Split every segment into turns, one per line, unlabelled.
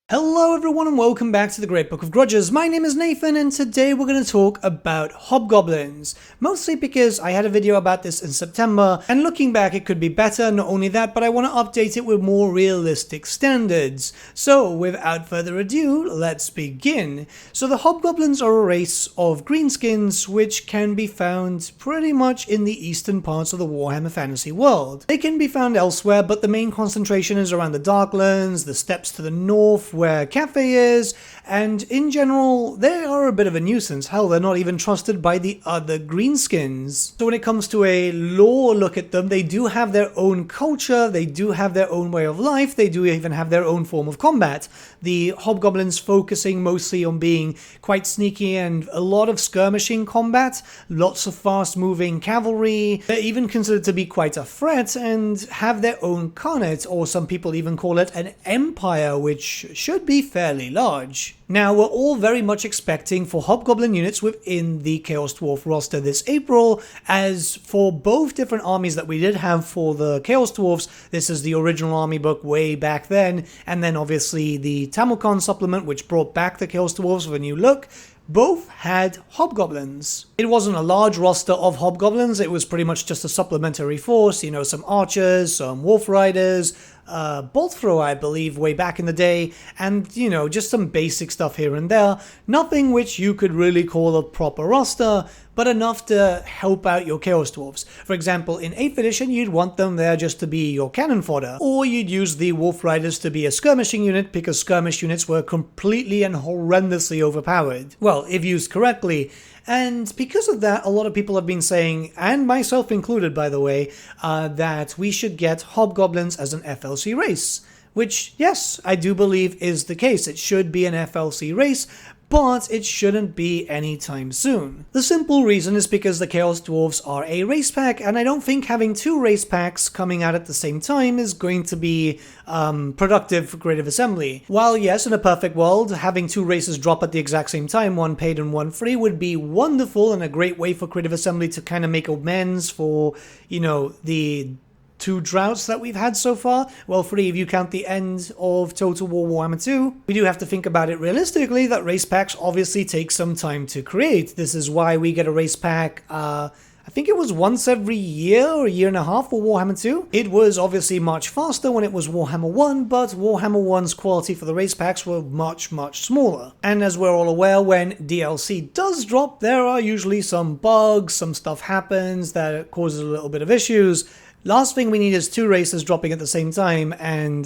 Hello everyone and welcome back to the Great Book of Grudges. My name is Nathan and today we're going to talk about Hobgoblins. Mostly because I had a video about this in September and looking back it could be better, not only that but I want to update it with more realistic standards. So without further ado, let's begin. So the Hobgoblins are a race of greenskins which can be found pretty much in the eastern parts of the Warhammer fantasy world. They can be found elsewhere but the main concentration is around the Darklands, the steppes to the north, where Cafe is, and in general, they are a bit of a nuisance. Hell, they're not even trusted by the other greenskins. So when it comes to a lore look at them, they do have their own culture, they do have their own way of life, they do even have their own form of combat. The Hobgoblins focusing mostly on being quite sneaky and a lot of skirmishing combat, lots of fast-moving cavalry. They're even considered to be quite a threat and have their own Khanate, or some people even call it an empire, which should be fairly large. Now, we're all very much expecting for Hobgoblin units within the Chaos Dwarf roster this April, as for both different armies that we did have for the Chaos Dwarfs, this is the original army book way back then, and then obviously the Tamilkon supplement which brought back the Chaos Dwarfs with a new look, both had Hobgoblins. It wasn't a large roster of Hobgoblins, it was pretty much just a supplementary force, you know, some archers, some wolf riders, bolt thrower I believe way back in the day, and you know, just some basic stuff here and there, nothing which you could really call a proper roster, but enough to help out your Chaos Dwarfs. For example, in 8th edition you'd want them there just to be your cannon fodder, or you'd use the Wolf Riders to be a skirmishing unit because skirmish units were completely and horrendously overpowered. Well, if used correctly. And because of that, a lot of people have been saying, and myself included by the way, that we should get Hobgoblins as an FLC race. Which, yes, I do believe is the case. It should be an FLC race, but it shouldn't be anytime soon. The simple reason is because the Chaos Dwarfs are a race pack, and I don't think having two race packs coming out at the same time is going to be productive for creative assembly. While yes, in a perfect world, having two races drop at the exact same time, one paid and one free, would be wonderful and a great way for creative assembly to kind of make amends for, you know, the two droughts that we've had so far. Well, free if you count the end of Total War Warhammer 2. We do have to think about it realistically that race packs obviously take some time to create. This is why we get a race pack, I think it was once every year or a year and a half for Warhammer 2. It was obviously much faster when it was Warhammer 1, but Warhammer 1's quality for the race packs were much smaller. And as we're all aware, when DLC does drop, there are usually some bugs, some stuff happens that causes a little bit of issues. Last thing we need is two races dropping at the same time and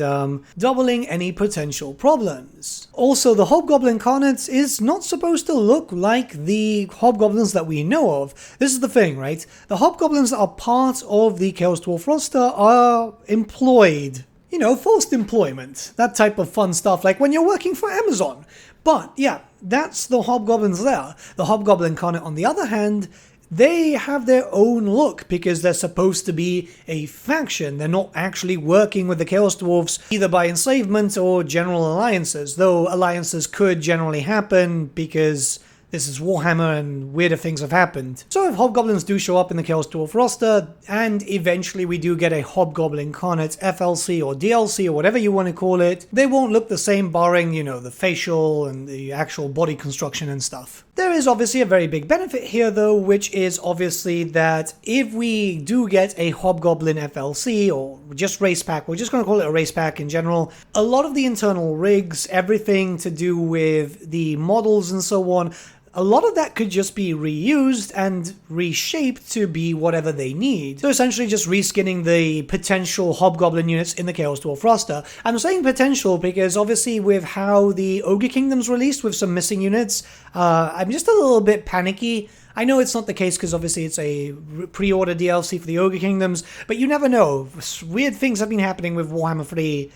doubling any potential problems. Also, the Hobgoblin Khanate is not supposed to look like the Hobgoblins that we know of. This is the thing, right? The Hobgoblins that are part of the Chaos Dwarf roster are employed. You know, forced employment. That type of fun stuff, like when you're working for Amazon. But yeah, that's the Hobgoblins there. The Hobgoblin Khanate, on the other hand, they have their own look because they're supposed to be a faction. They're not actually working with the Chaos Dwarfs either by enslavement or general alliances, though alliances could generally happen because this is Warhammer and weirder things have happened. So if Hobgoblins do show up in the Chaos Dwarf roster, and eventually we do get a Hobgoblin Khanate FLC or DLC or whatever you want to call it, they won't look the same barring, you know, the facial and the actual body construction and stuff. There is obviously a very big benefit here though, which is obviously that if we do get a Hobgoblin FLC or just race pack, we're just going to call it a race pack in general, a lot of the internal rigs, everything to do with the models and so on, a lot of that could just be reused and reshaped to be whatever they need. So essentially just reskinning the potential Hobgoblin units in the Chaos Dwarf roster. I'm saying potential because obviously with how the Ogre Kingdom's released with some missing units, I'm just a little bit panicky. I know it's not the case because obviously it's a pre-order DLC for the Ogre Kingdoms, but you never know. Weird things have been happening with Warhammer 3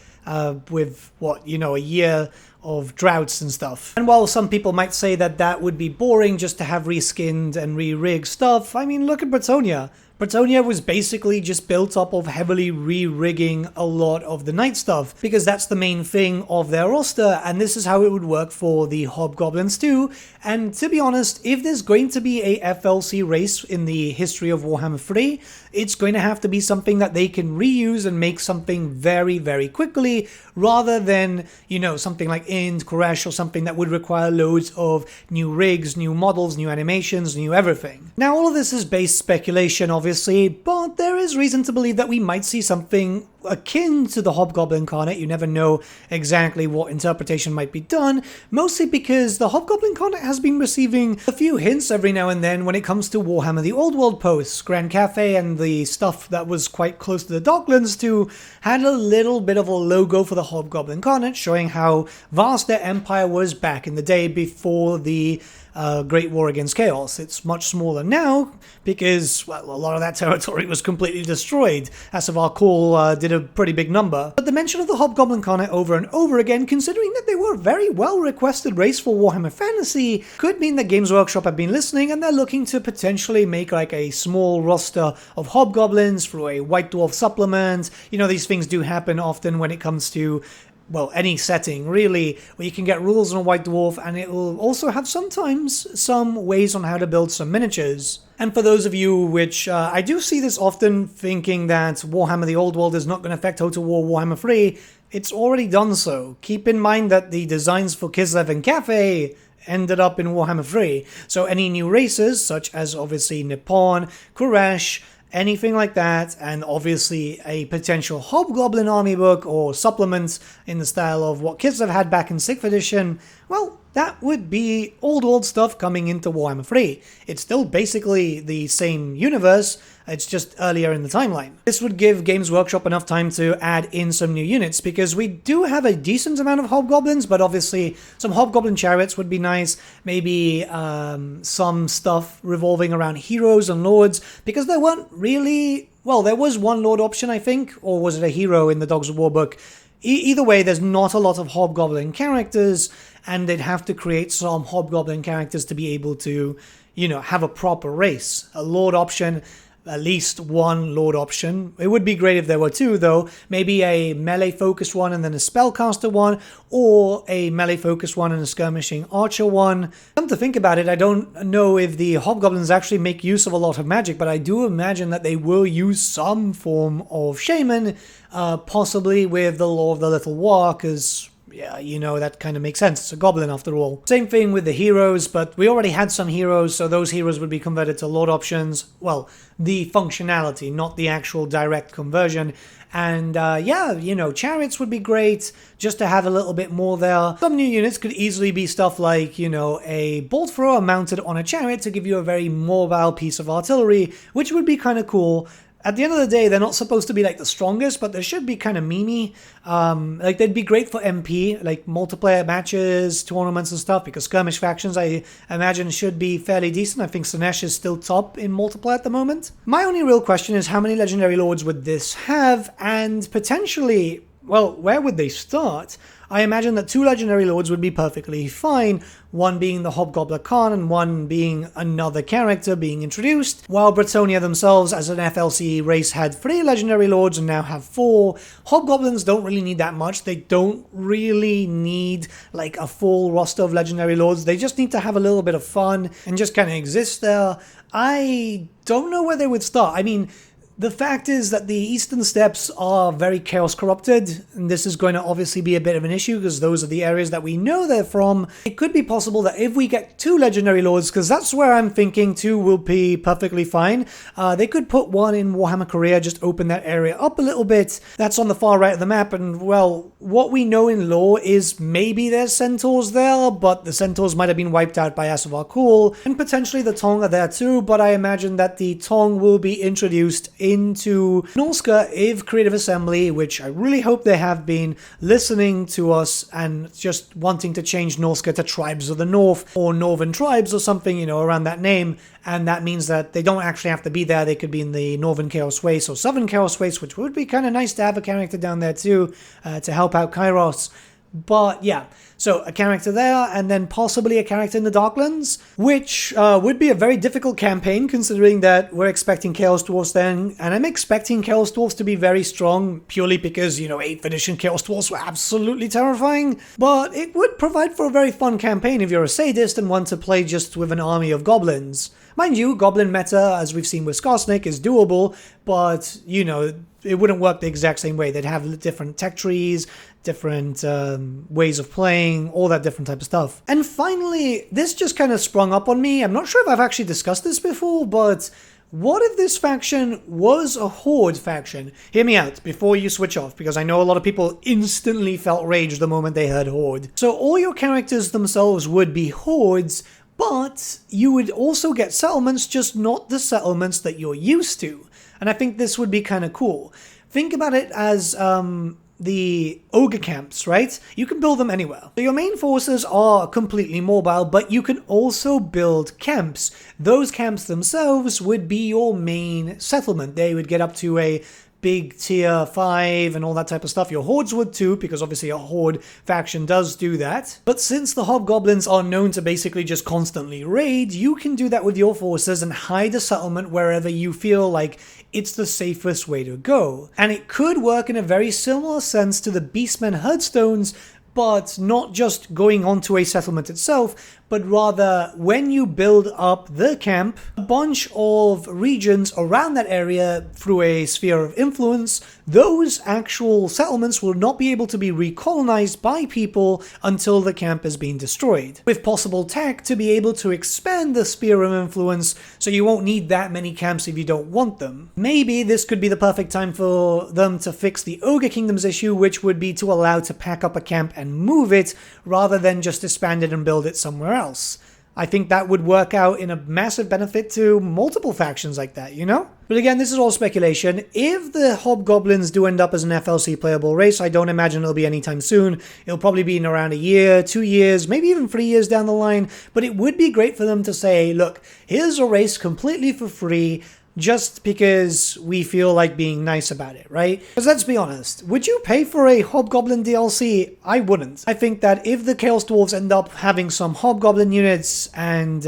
with, what, you know, a year of droughts and stuff. And while some people might say that that would be boring just to have reskinned and re-rigged stuff, I mean, look at Bretonnia. Bretonnia was basically just built up of heavily re-rigging a lot of the knight stuff, because that's the main thing of their roster, and this is how it would work for the Hobgoblins too. And to be honest, if there's going to be a FLC race in the history of Warhammer 3, it's going to have to be something that they can reuse and make something very, very quickly, rather than, you know, something like Ind, Koresh, or something that would require loads of new rigs, new models, new animations, new everything. Now, all of this is based speculation, obviously, but there is reason to believe that we might see something akin to the Hobgoblin Incarnate. You never know exactly what interpretation might be done, mostly because the Hobgoblin Incarnate has been receiving a few hints every now and then when it comes to Warhammer the Old World posts. Grand Cafe and the stuff that was quite close to the Docklands too had a little bit of a logo for the Hobgoblin Incarnate, showing how vast their empire was back in the day before the Great War against Chaos. It's much smaller now because, well, a lot of that territory was completely destroyed. SRINIVASAN did a pretty big number. But the mention of the Hobgoblin Incarnate over and over again, considering that they were a very well requested race for Warhammer Fantasy, could mean that Games Workshop have been listening and they're looking to potentially make like a small roster of Hobgoblins through a White Dwarf supplement. You know, these things do happen often when it comes to, well, any setting, really, where you can get rules on a White Dwarf, and it will also have sometimes some ways on how to build some miniatures. And for those of you which, I do see this often, thinking that Warhammer the Old World is not going to affect Total War Warhammer 3, it's already done so. Keep in mind that the designs for Kislev and Cafe ended up in Warhammer 3, so any new races, such as obviously Nippon, Koresh, anything like that, and obviously a potential Hobgoblin army book or supplement in the style of what Kislev had back in 6th edition, well, that would be old stuff coming into Warhammer 3. It's still basically the same universe, it's just earlier in the timeline. This would give Games Workshop enough time to add in some new units, because we do have a decent amount of Hobgoblins, but obviously some Hobgoblin chariots would be nice, maybe some stuff revolving around heroes and lords, because there weren't really, well, there was one lord option, I think, or was it a hero in the Dogs of War book? Either way, there's not a lot of Hobgoblin characters, and they'd have to create some Hobgoblin characters to be able to, you know, have a proper race. A Lord option, at least one Lord option. It would be great if there were two, though. Maybe a melee-focused one and then a spellcaster one, or a melee-focused one and a skirmishing archer one. Come to think about it, I don't know if the Hobgoblins actually make use of a lot of magic, but I do imagine that they will use some form of shaman, possibly with the Law of the Little War, because, yeah, you know, that kind of makes sense. It's a goblin after all. Same thing with the heroes, but we already had some heroes, so those heroes would be converted to lord options. Well, the functionality, not the actual direct conversion. And yeah, you know, chariots would be great, just to have a little bit more there. Some new units could easily be stuff like, you know, a bolt thrower mounted on a chariot to give you a very mobile piece of artillery, which would be kind of cool. At the end of the day, they're not supposed to be like the strongest, but they should be kind of memey. Like, they'd be great for MP, like multiplayer matches, tournaments and stuff, because skirmish factions, I imagine, should be fairly decent. I think Slaanesh is still top in multiplayer at the moment. My only real question is, how many legendary lords would this have, and potentially, well, where would they start? I imagine that 2 legendary lords would be perfectly fine, one being the Hobgoblin Khan and one being another character being introduced, while Bretonnia themselves as an FLC race had 3 legendary lords and now have 4. Hobgoblins don't really need that much. They don't really need like a full roster of legendary lords. They just need to have a little bit of fun and just kind of exist there. I don't know where they would start. I mean, the fact is that the Eastern Steppes are very chaos corrupted, and this is going to obviously be a bit of an issue because those are the areas that we know they're from. It could be possible that if we get 2 legendary lords, because that's where I'm thinking 2 will be perfectly fine, they could put 1 in Warhammer Korea, just open that area up a little bit. That's on the far right of the map, and well, what we know in lore is maybe there's centaurs there, but the centaurs might have been wiped out by Asavakul, and potentially the Tong are there too, but I imagine that the Tong will be introduced into Norska if Creative Assembly, which I really hope they have been, listening to us and just wanting to change Norska to Tribes of the North or Northern Tribes or something, you know, around that name. And that means that they don't actually have to be there. They could be in the Northern Chaos Waste or Southern Chaos Waste, which would be kind of nice to have a character down there too, to help out Kairos. But yeah, so a character there, and then possibly a character in the Darklands, which would be a very difficult campaign considering that we're expecting Chaos Dwarfs then, and I'm expecting Chaos Dwarfs to be very strong purely because, you know, 8th edition Chaos Dwarfs were absolutely terrifying, but it would provide for a very fun campaign if you're a sadist and want to play just with an army of goblins. Mind you, goblin meta, as we've seen with Skarsnik, is doable, but, you know, it wouldn't work the exact same way. They'd have different tech trees, different ways of playing, all that different type of stuff. And finally, this just kind of sprung up on me. I'm not sure if I've actually discussed this before, but what if this faction was a Horde faction? Hear me out before you switch off, because I know a lot of people instantly felt rage the moment they heard Horde. So all your characters themselves would be Hordes, but you would also get settlements, just not the settlements that you're used to. And I think this would be kind of cool. Think about it as the ogre camps, right? You can build them anywhere. So your main forces are completely mobile, but you can also build camps. Those camps themselves would be your main settlement. They would get up to a big tier 5 and all that type of stuff. Your hordes would too, because obviously a horde faction does do that. But since the hobgoblins are known to basically just constantly raid, you can do that with your forces and hide a settlement wherever you feel like it's the safest way to go. And it could work in a very similar sense to the Beastmen headstones, but not just going onto a settlement itself, but rather when you build up the camp, a bunch of regions around that area through a sphere of influence, those actual settlements will not be able to be recolonized by people until the camp has been destroyed, with possible tech to be able to expand the sphere of influence so you won't need that many camps if you don't want them. Maybe this could be the perfect time for them to fix the Ogre Kingdoms issue, which would be to allow to pack up a camp and move it rather than just expand it and build it somewhere else. I think that would work out in a massive benefit to multiple factions like that, you know? But again, this is all speculation. If the Hobgoblins do end up as an FLC playable race, I don't imagine it'll be anytime soon. It'll probably be in around a year, 2 years, maybe even 3 years down the line. But it would be great for them to say, look, here's a race completely for free, just because we feel like being nice about it, right? Because let's be honest, would you pay for a Hobgoblin DLC? I wouldn't. I think that if the Chaos Dwarfs end up having some Hobgoblin units and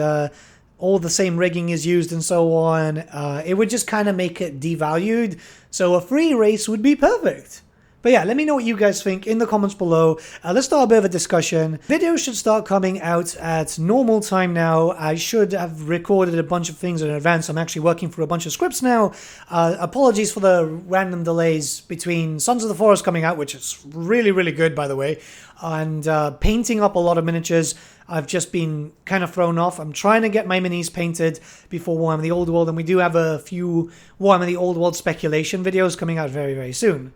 all the same rigging is used and so on, it would just kind of make it devalued. So a free race would be perfect. But yeah, let me know what you guys think in the comments below. Let's start a bit of a discussion. Videos should start coming out at normal time now. I should have recorded a bunch of things in advance. I'm actually working through a bunch of scripts now. Apologies for the random delays between Sons of the Forest coming out, which is really, really good, by the way, and painting up a lot of miniatures. I've just been kind of thrown off. I'm trying to get my minis painted before Warhammer the Old World, and we do have a few Warhammer the Old World speculation videos coming out very, very soon.